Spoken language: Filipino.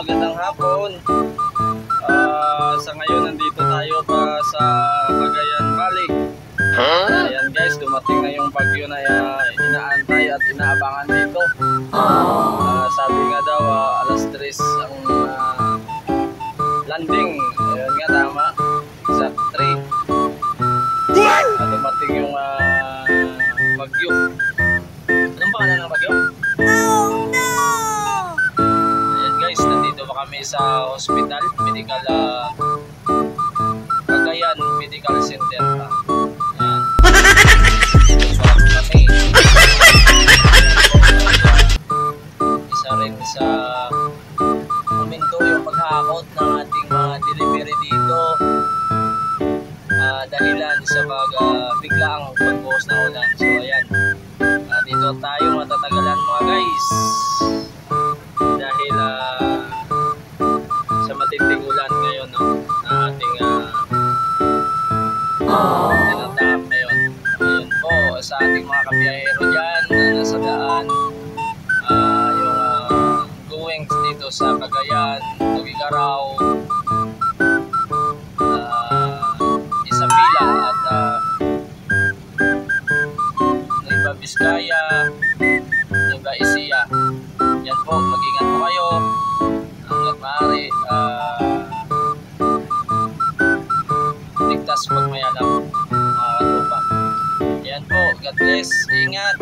magandang hapon. Sa ngayon nandito tayo pa sa Cagayan Valley. Ayan guys, dumating na yung bagyo na inaantay at inaabangan dito. Sabi nga daw alas 3 ang landing. Ayan nga, tama. Exact 3. Dumating yung bagyo. Anong pangalan ng bagyo? Nandito pa kami sa hospital, medical, Cagayan Medical Center. Ayan. Kami. Isa rin sa momento yung paghakot ng ating mga delivery dito. Dahilan sa biglaang pagbuhos ng ulan. So ayan, dito tayo matatagalan mga guys. Dahil sa matinding ulan ngayon, no, na ating tinatahak ngayon. Ayun po, sa ating mga kabiyahero dyan na nasa daan, yung going dito sa Cagayan, Tugigaraw, Isabela at Nueva Vizcaya, Nueva Ecija. Yan po, mag-ingat po kayo hanggat maaari. Ligtas pag may alam, mga katupa. Yan po, God bless, ingat.